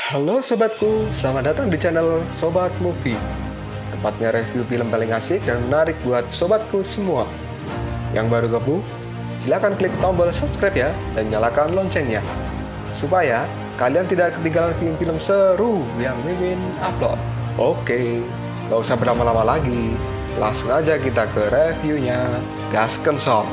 Halo sobatku, selamat datang di channel Sobat Movie. Tempatnya review film paling asik dan menarik buat sobatku semua. Yang baru gabung, silahkan klik tombol subscribe ya dan nyalakan loncengnya. Supaya kalian tidak ketinggalan film-film seru yang Mimin upload. Oke, gak usah berlama-lama lagi. Langsung aja kita ke reviewnya. Gasken sob.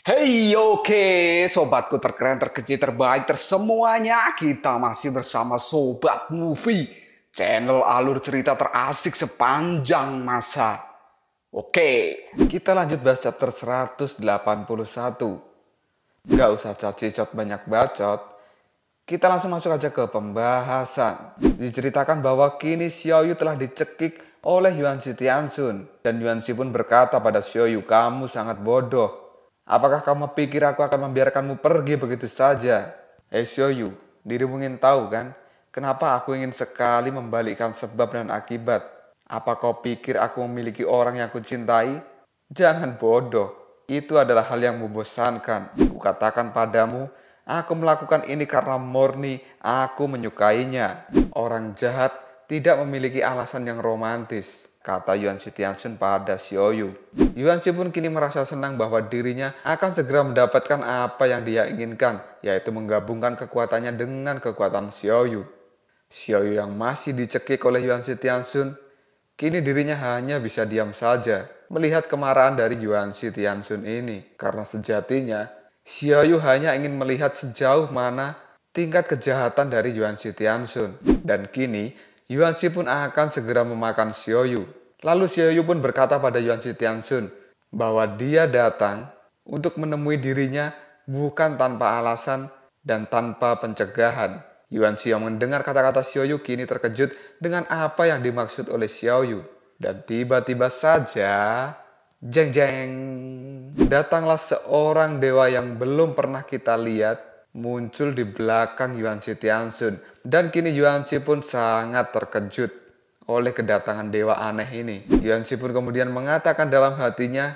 Hey, oke, sobatku terkeren, terkecil, terbaik, tersemuanya. Kita masih bersama Sobat Movie, channel alur cerita terasik sepanjang masa. Oke, kita lanjut bahas chapter 181. Gak usah cacicot banyak bacot, kita langsung masuk aja ke pembahasan. Diceritakan bahwa kini Xiaoyu telah dicekik oleh Yuan Shi Tianxun. Dan Yuan Shi pun berkata pada Xiaoyu, "Kamu sangat bodoh. Apakah kamu pikir aku akan membiarkanmu pergi begitu saja?" Xiaoyu, dirimu ingin tahu kan? Kenapa aku ingin sekali membalikkan sebab dan akibat? Apa kau pikir aku memiliki orang yang kucintai? Jangan bodoh. Itu adalah hal yang membosankan. Kukatakan padamu, aku melakukan ini karena murni aku menyukainya. Orang jahat tidak memiliki alasan yang romantis, kata Yuan Shi Tianxun pada Xiaoyu. Yuan Shi pun kini merasa senang bahwa dirinya akan segera mendapatkan apa yang dia inginkan, yaitu menggabungkan kekuatannya dengan kekuatan Xiaoyu. Xiaoyu yang masih dicekik oleh Yuan Shi Tianxun, kini dirinya hanya bisa diam saja melihat kemarahan dari Yuan Shi Tianxun ini. Karena sejatinya, Xiaoyu hanya ingin melihat sejauh mana tingkat kejahatan dari Yuan Shi Tianxun. Dan kini, Yuan Shi pun akan segera memakan Xiaoyu. Lalu Xiaoyu pun berkata pada Yuan Shi Tianxun bahwa dia datang untuk menemui dirinya bukan tanpa alasan dan tanpa pencegahan. Yuan Shi yang mendengar kata-kata Xiaoyu kini terkejut dengan apa yang dimaksud oleh Xiaoyu. Dan tiba-tiba saja, jeng jeng, datanglah seorang dewa yang belum pernah kita lihat muncul di belakang Yuan Shi Tianxun. Dan kini Yuan Shi pun sangat terkejut oleh kedatangan dewa aneh ini. Yuan Shi pun kemudian mengatakan dalam hatinya,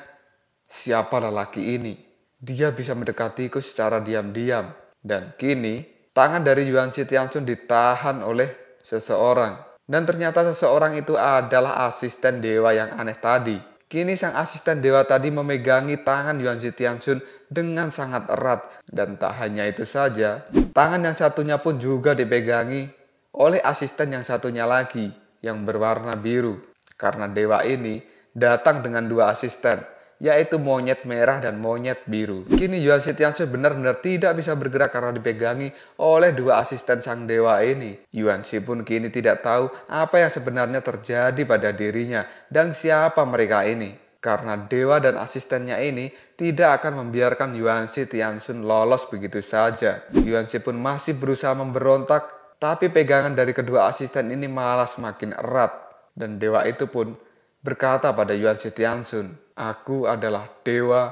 "Siapa lelaki ini? Dia bisa mendekatiku secara diam-diam." Dan kini tangan dari Yuan Shi Tianxun ditahan oleh seseorang. Dan ternyata seseorang itu adalah asisten dewa yang aneh tadi. Kini sang asisten dewa tadi memegangi tangan Yuan Shi Tianxun dengan sangat erat. Dan tak hanya itu saja, tangan yang satunya pun juga dipegangi oleh asisten yang satunya lagi yang berwarna biru. Karena dewa ini datang dengan dua asisten, yaitu monyet merah dan monyet biru. Kini Yuan Shi Tianxun benar-benar tidak bisa bergerak karena dipegangi oleh dua asisten sang dewa ini. Yuan Shi pun kini tidak tahu apa yang sebenarnya terjadi pada dirinya dan siapa mereka ini. Karena dewa dan asistennya ini tidak akan membiarkan Yuan Shi Tianxun lolos begitu saja. Yuan Shi pun masih berusaha memberontak, tapi pegangan dari kedua asisten ini malah semakin erat. Dan dewa itu pun berkata pada Yuan Shi Tianxun, "Aku adalah dewa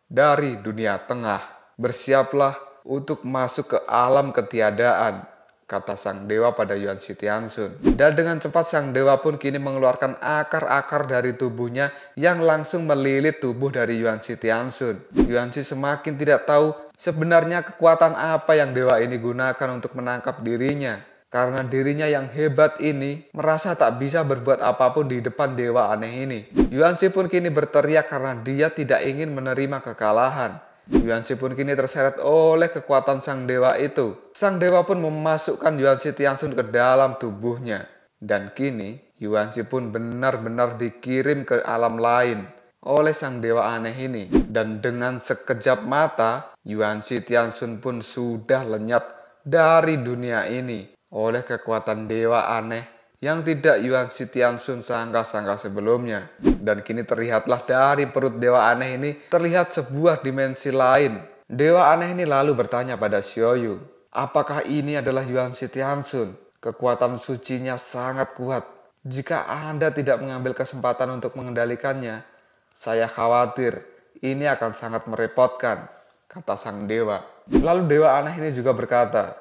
dari dunia tengah. Bersiaplah untuk masuk ke alam ketiadaan," kata sang dewa pada Yuan Shi Tianxun. Dan dengan cepat sang dewa pun kini mengeluarkan akar-akar dari tubuhnya yang langsung melilit tubuh dari Yuan Shi Tianxun. Yuan Shi semakin tidak tahu sebenarnya kekuatan apa yang dewa ini gunakan untuk menangkap dirinya. Karena dirinya yang hebat ini merasa tak bisa berbuat apapun di depan dewa aneh ini. Yuan Shi pun kini berteriak karena dia tidak ingin menerima kekalahan. Yuan Shi pun kini terseret oleh kekuatan sang dewa itu. Sang dewa pun memasukkan Yuan Shi Tianxun ke dalam tubuhnya. Dan kini Yuan Shi pun benar-benar dikirim ke alam lain oleh sang dewa aneh ini. Dan dengan sekejap mata, Yuan Shi Tianxun pun sudah lenyap dari dunia ini oleh kekuatan dewa aneh yang tidak Yuan Shi Tianxun sangka-sangka sebelumnya. Dan kini terlihatlah dari perut dewa aneh ini terlihat sebuah dimensi lain. Dewa aneh ini lalu bertanya pada Xiaoyu, "Apakah ini adalah Yuan Shi Tianxun? Kekuatan sucinya sangat kuat. Jika Anda tidak mengambil kesempatan untuk mengendalikannya, saya khawatir ini akan sangat merepotkan," kata sang dewa. Lalu dewa aneh ini juga berkata,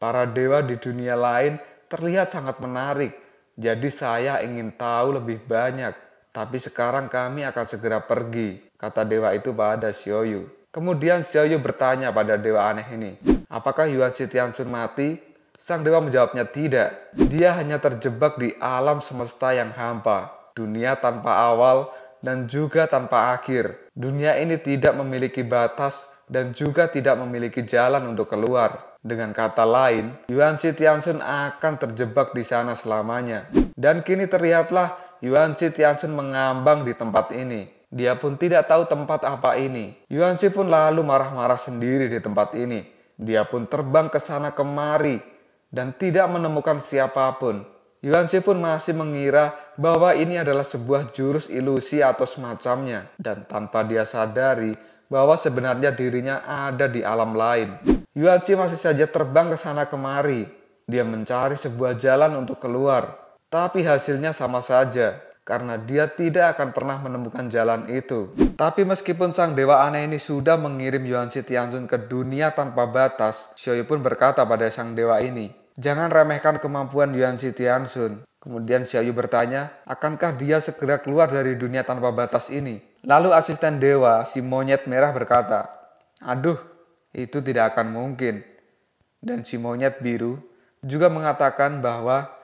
"Para dewa di dunia lain terlihat sangat menarik. Jadi saya ingin tahu lebih banyak. Tapi sekarang kami akan segera pergi," kata dewa itu pada Xiaoyu. Kemudian Xiaoyu bertanya pada dewa aneh ini, apakah Yuan Shi Tianxun mati? Sang dewa menjawabnya tidak. Dia hanya terjebak di alam semesta yang hampa, dunia tanpa awal dan juga tanpa akhir. Dunia ini tidak memiliki batas dan juga tidak memiliki jalan untuk keluar. Dengan kata lain, Yuan Shi Tianxun akan terjebak di sana selamanya. Dan kini terlihatlah Yuan Shi Tianxun mengambang di tempat ini. Dia pun tidak tahu tempat apa ini. Yuan Shi pun lalu marah-marah sendiri di tempat ini. Dia pun terbang ke sana kemari dan tidak menemukan siapapun. Yuan Shi pun masih mengira bahwa ini adalah sebuah jurus ilusi atau semacamnya. Dan tanpa dia sadari bahwa sebenarnya dirinya ada di alam lain. Yuan Shi masih saja terbang ke sana kemari. Dia mencari sebuah jalan untuk keluar. Tapi hasilnya sama saja, karena dia tidak akan pernah menemukan jalan itu. Tapi meskipun sang dewa aneh ini sudah mengirim Yuan Shi Tianxun ke dunia tanpa batas, Xiaoyu pun berkata pada sang dewa ini, jangan remehkan kemampuan Yuan Shi Tianxun. Kemudian Xiaoyu bertanya, akankah dia segera keluar dari dunia tanpa batas ini? Lalu asisten dewa, si monyet merah berkata, aduh, itu tidak akan mungkin. Dan si monyet biru juga mengatakan bahwa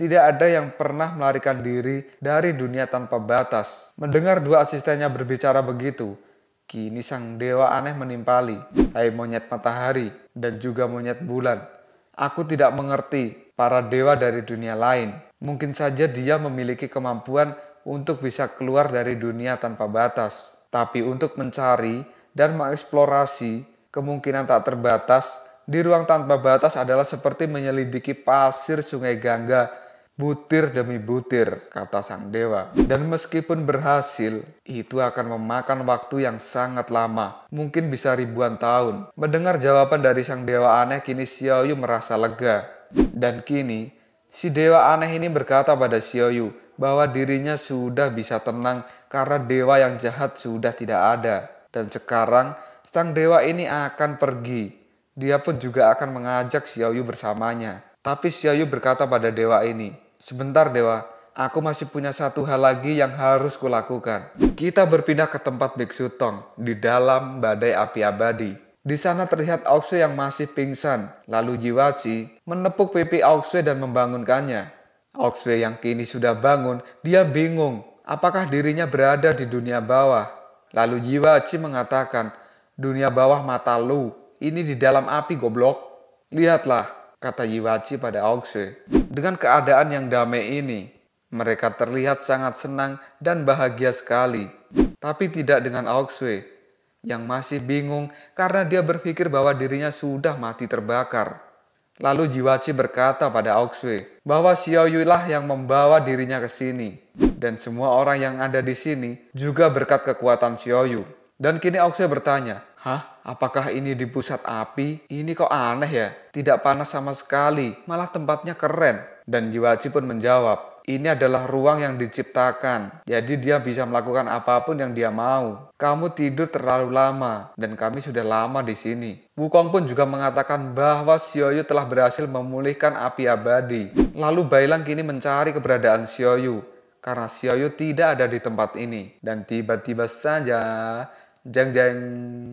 tidak ada yang pernah melarikan diri dari dunia tanpa batas. Mendengar dua asistennya berbicara begitu, kini sang dewa aneh menimpali. Hai monyet matahari dan juga monyet bulan. Aku tidak mengerti para dewa dari dunia lain. Mungkin saja dia memiliki kemampuan untuk bisa keluar dari dunia tanpa batas. Tapi untuk mencari dan mengeksplorasi kemungkinan tak terbatas di ruang tanpa batas adalah seperti menyelidiki pasir sungai Gangga butir demi butir, kata sang dewa. Dan meskipun berhasil, itu akan memakan waktu yang sangat lama, mungkin bisa ribuan tahun. Mendengar jawaban dari sang dewa aneh, kini Xiaoyu merasa lega. Dan kini, si dewa aneh ini berkata pada Xiaoyu bahwa dirinya sudah bisa tenang karena dewa yang jahat sudah tidak ada. Dan sekarang, sang dewa ini akan pergi. Dia pun juga akan mengajak Xiaoyu bersamanya. Tapi Xiaoyu berkata pada dewa ini, sebentar dewa, aku masih punya satu hal lagi yang harus kulakukan. Kita berpindah ke tempat Biksu Tong di dalam badai api abadi. Di sana terlihat Aoxue yang masih pingsan. Lalu Jiwachi menepuk pipi Aoxue dan membangunkannya. Aoxue yang kini sudah bangun, dia bingung apakah dirinya berada di dunia bawah. Lalu Jiwachi mengatakan, dunia bawah mata lu, ini di dalam api goblok. Lihatlah, kata Jiwachi pada Aoxue. Dengan keadaan yang damai ini, mereka terlihat sangat senang dan bahagia sekali. Tapi tidak dengan Aoxue, yang masih bingung karena dia berpikir bahwa dirinya sudah mati terbakar. Lalu Jiwachi berkata pada Aoxue bahwa Xiaoyu lah yang membawa dirinya ke sini. Dan semua orang yang ada di sini juga berkat kekuatan Xiaoyu. Dan kini Aoxue bertanya, hah? Apakah ini di pusat api? Ini kok aneh ya? Tidak panas sama sekali, malah tempatnya keren. Dan Jiwachi pun menjawab, ini adalah ruang yang diciptakan. Jadi dia bisa melakukan apapun yang dia mau. Kamu tidur terlalu lama, dan kami sudah lama di sini. Wukong pun juga mengatakan bahwa Xiaoyu telah berhasil memulihkan api abadi. Lalu Bailang kini mencari keberadaan Xiaoyu, karena Xiaoyu tidak ada di tempat ini. Dan tiba-tiba saja, jeng-jeng,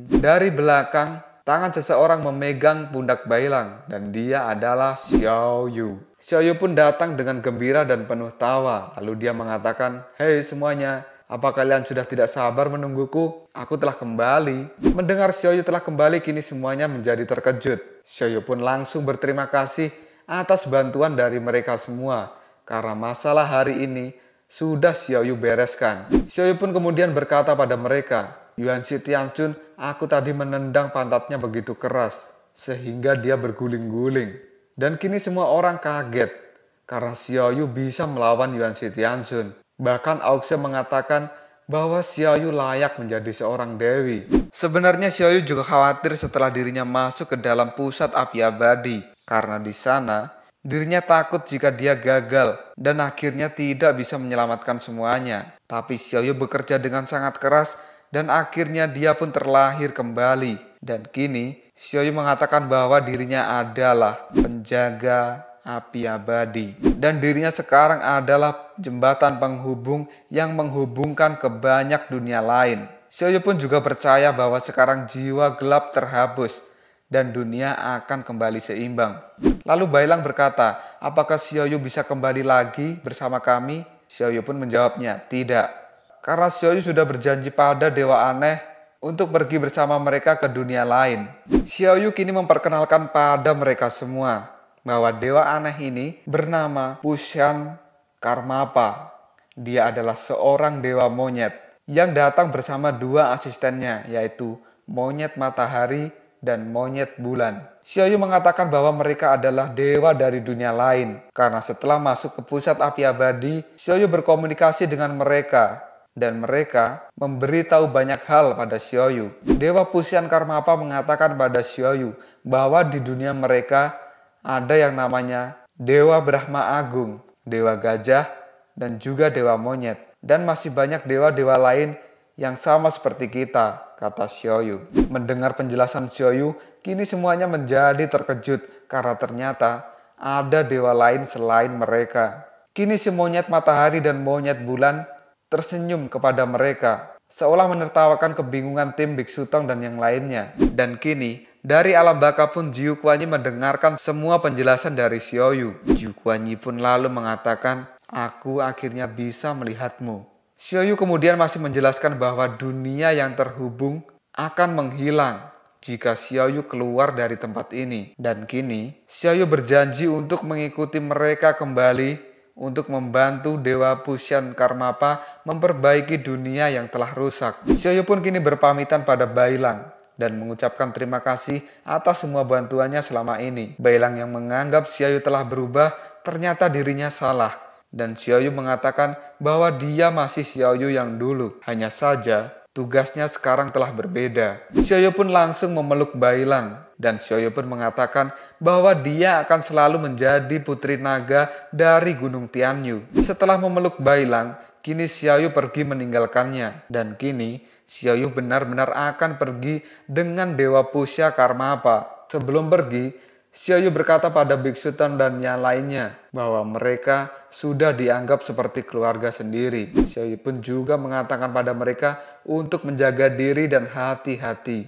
dari belakang, tangan seseorang memegang pundak Bailang dan dia adalah Xiaoyu. Xiaoyu pun datang dengan gembira dan penuh tawa. Lalu dia mengatakan, hei semuanya, apa kalian sudah tidak sabar menungguku? Aku telah kembali. Mendengar Xiaoyu telah kembali, kini semuanya menjadi terkejut. Xiaoyu pun langsung berterima kasih atas bantuan dari mereka semua. Karena masalah hari ini sudah Xiaoyu bereskan. Xiaoyu pun kemudian berkata pada mereka, Yuan Shi Tianxun, aku tadi menendang pantatnya begitu keras, sehingga dia berguling-guling. Dan kini semua orang kaget, karena Xiaoyu bisa melawan Yuan Shi Tianxun. Bahkan Aoxue mengatakan bahwa Xiaoyu layak menjadi seorang dewi. Sebenarnya Xiaoyu juga khawatir setelah dirinya masuk ke dalam pusat api abadi, karena di sana dirinya takut jika dia gagal dan akhirnya tidak bisa menyelamatkan semuanya. Tapi Xiaoyu bekerja dengan sangat keras dan akhirnya dia pun terlahir kembali. Dan kini Xiaoyu mengatakan bahwa dirinya adalah penjaga api abadi. Dan dirinya sekarang adalah jembatan penghubung yang menghubungkan ke banyak dunia lain. Xiaoyu pun juga percaya bahwa sekarang jiwa gelap terhapus dan dunia akan kembali seimbang. Lalu Bailang berkata, apakah Xiaoyu bisa kembali lagi bersama kami? Xiaoyu pun menjawabnya, tidak. Karena Xiaoyu sudah berjanji pada Dewa Aneh untuk pergi bersama mereka ke dunia lain. Xiaoyu kini memperkenalkan pada mereka semua bahwa Dewa Aneh ini bernama Puxian Karmapa. Dia adalah seorang dewa monyet yang datang bersama dua asistennya, yaitu monyet matahari dan monyet bulan. Xiaoyu mengatakan bahwa mereka adalah dewa dari dunia lain. Karena setelah masuk ke pusat api abadi, Xiaoyu berkomunikasi dengan mereka. Dan mereka memberitahu banyak hal pada Xiaoyu. Dewa Puxian Karmapa mengatakan pada Xiaoyu bahwa di dunia mereka ada yang namanya Dewa Brahma Agung, Dewa Gajah, dan juga Dewa Monyet. Dan masih banyak dewa-dewa lain yang sama seperti kita, kata Xiaoyu. Mendengar penjelasan Xiaoyu, kini semuanya menjadi terkejut karena ternyata ada dewa lain selain mereka. Kini si monyet matahari dan monyet bulan tersenyum kepada mereka, seolah menertawakan kebingungan tim Biksu Tong dan yang lainnya. Dan kini, dari alam baka pun Jiu Kuan Yi mendengarkan semua penjelasan dari Xiaoyu. Jiu Kuan Yi pun lalu mengatakan, aku akhirnya bisa melihatmu. Xiaoyu kemudian masih menjelaskan bahwa dunia yang terhubung akan menghilang jika Xiaoyu keluar dari tempat ini. Dan kini, Xiaoyu berjanji untuk mengikuti mereka kembali untuk membantu Dewa Puxian Karmapa memperbaiki dunia yang telah rusak. Xiaoyu pun kini berpamitan pada Bailang dan mengucapkan terima kasih atas semua bantuannya selama ini. Bailang yang menganggap Xiaoyu telah berubah, ternyata dirinya salah. Dan Xiaoyu mengatakan bahwa dia masih Xiaoyu yang dulu. Hanya saja tugasnya sekarang telah berbeda. Xiaoyu pun langsung memeluk Bailang. Dan Xiaoyu pun mengatakan bahwa dia akan selalu menjadi putri naga dari Gunung Tianyu. Setelah memeluk Bailang, kini Xiaoyu pergi meninggalkannya. Dan kini Xiaoyu benar-benar akan pergi dengan Dewa Puxia Karmapa. Sebelum pergi, Xiaoyu berkata pada Biksu Tong dan yang lainnya bahwa mereka sudah dianggap seperti keluarga sendiri. Xiaoyu pun juga mengatakan pada mereka untuk menjaga diri dan hati-hati.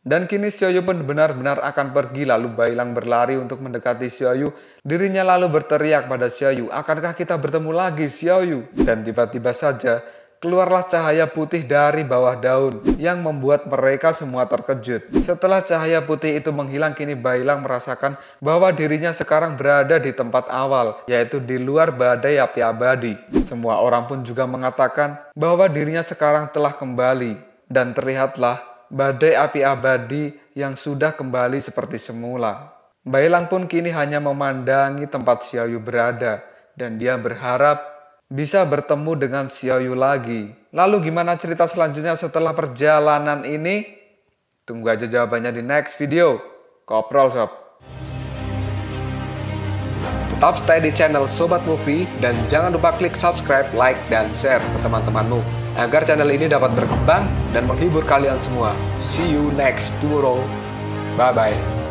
Dan kini Xiaoyu pun benar-benar akan pergi, lalu Bailang berlari untuk mendekati Xiaoyu. Dirinya lalu berteriak pada Xiaoyu, akankah kita bertemu lagi Xiaoyu? Dan tiba-tiba saja keluarlah cahaya putih dari bawah daun yang membuat mereka semua terkejut. Setelah cahaya putih itu menghilang, kini Bailang merasakan bahwa dirinya sekarang berada di tempat awal, yaitu di luar badai api abadi. Semua orang pun juga mengatakan bahwa dirinya sekarang telah kembali. Dan terlihatlah badai api abadi yang sudah kembali seperti semula. Bailang pun kini hanya memandangi tempat Xiaoyu berada. Dan dia berharap bisa bertemu dengan Xiaoyu lagi. Lalu gimana cerita selanjutnya setelah perjalanan ini? Tunggu aja jawabannya di next video. Koprol Sob. Tetap stay di channel Sobat Movie dan jangan lupa klik subscribe, like, dan share ke teman-temanmu agar channel ini dapat berkembang dan menghibur kalian semua. See you next tomorrow. Bye-bye.